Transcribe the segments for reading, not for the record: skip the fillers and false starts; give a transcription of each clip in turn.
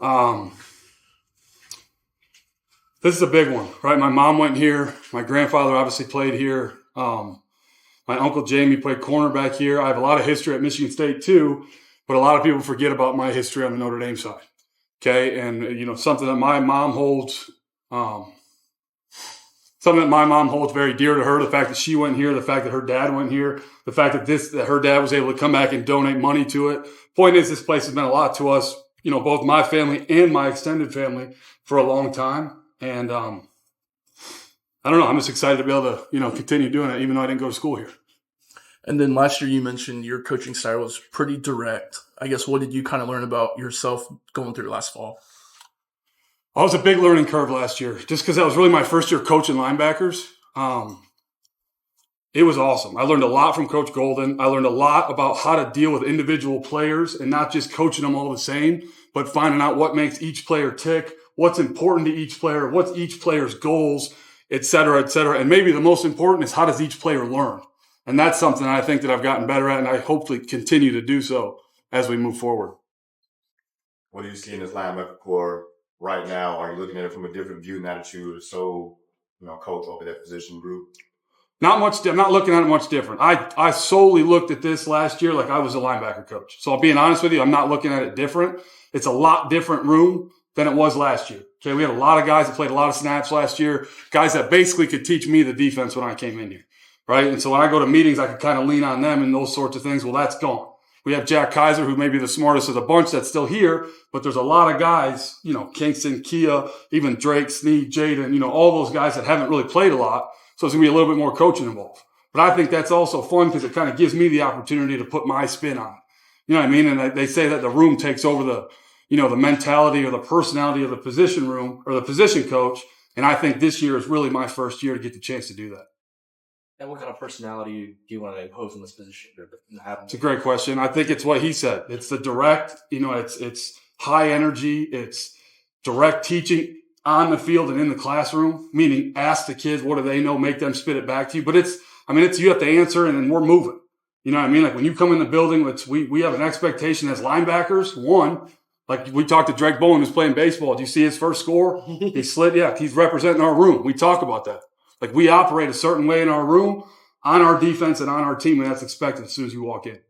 Um, this is a big one, right? My mom went here. My grandfather obviously played here. My uncle Jamie played cornerback here. I have a lot of history at Michigan State too, but a lot of people forget about my history on the Notre Dame side. Okay, and something that my mom holds. Something that my mom holds very dear to her, the fact that she went here, the fact that her dad went here, the fact that her dad was able to come back and donate money to it. Point is, this place has meant a lot to us, both my family and my extended family for a long time. And I don't know, I'm just excited to be able to, continue doing it, even though I didn't go to school here. And then last year you mentioned your coaching style was pretty direct. I guess what did you kind of learn about yourself going through last fall? I was a big learning curve last year, just because that was really my first year coaching linebackers. It was awesome. I learned a lot from Coach Golden. I learned a lot about how to deal with individual players and not just coaching them all the same, but finding out what makes each player tick, what's important to each player, what's each player's goals, et cetera, et cetera. And maybe the most important is how does each player learn? And that's something I think that I've gotten better at, and I hopefully continue to do so as we move forward. What do you see in this linebacker core right now? Are you looking at it from a different view and attitude? So, coach over that position group? Not much. I'm not looking at it much different. I solely looked at this last year like I was a linebacker coach. So I'll be honest with you, I'm not looking at it different. It's a lot different room than it was last year. Okay, we had a lot of guys that played a lot of snaps last year, guys that basically could teach me the defense when I came in here, right? And so when I go to meetings, I could kind of lean on them and those sorts of things. Well, that's gone. We have Jack Kaiser, who may be the smartest of the bunch, that's still here, but there's a lot of guys, Kingston, Kia, even Drake, Sneed, Jaden, all those guys that haven't really played a lot. So it's going to be a little bit more coaching involved. But I think that's also fun because it kind of gives me the opportunity to put my spin on it. You know what I mean? And they say that the room takes over the mentality or the personality of the position room or the position coach. And I think this year is really my first year to get the chance to do that. And what kind of personality do you want to impose in this position? It's a great question. I think it's what he said. It's the direct, it's high energy. It's direct teaching on the field and in the classroom, meaning ask the kids, what do they know? Make them spit it back to you. But it's you have to answer and then we're moving. You know what I mean? Like when you come in the building, we have an expectation as linebackers. One, like we talked to Drake Bowen, who's playing baseball. Do you see his first score? He slid. Yeah, he's representing our room. We talk about that. Like we operate a certain way in our room, on our defense and on our team, and that's expected as soon as you walk in.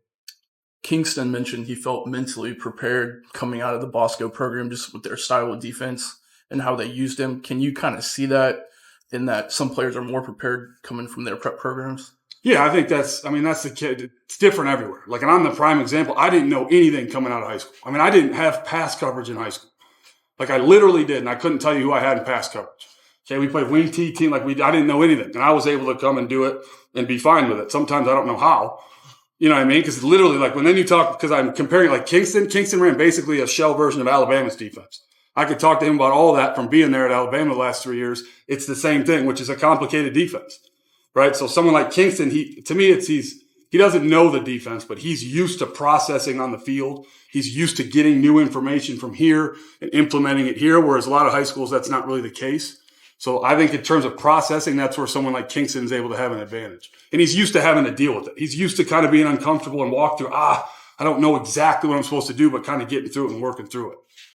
Kingston mentioned he felt mentally prepared coming out of the Bosco program just with their style of defense and how they used him. Can you kind of see that in that some players are more prepared coming from their prep programs? Yeah, I think that's the kid. It's different everywhere. Like, and I'm the prime example. I didn't know anything coming out of high school. I didn't have pass coverage in high school. Like I literally did, and I couldn't tell you who I had in pass coverage. Okay, we played wing T team. I didn't know anything, and I was able to come and do it and be fine with it. Sometimes I don't know how. You know what I mean? Because literally, like when then you talk, because I'm comparing like Kingston. Kingston ran basically a shell version of Alabama's defense. I could talk to him about all that from being there at Alabama the last 3 years. It's the same thing, which is a complicated defense, right? So someone like Kingston, he doesn't know the defense, but he's used to processing on the field. He's used to getting new information from here and implementing it here, whereas a lot of high schools, that's not really the case. So I think in terms of processing, that's where someone like Kingston is able to have an advantage. And he's used to having to deal with it. He's used to kind of being uncomfortable and walk through, I don't know exactly what I'm supposed to do, but kind of getting through it and working through it.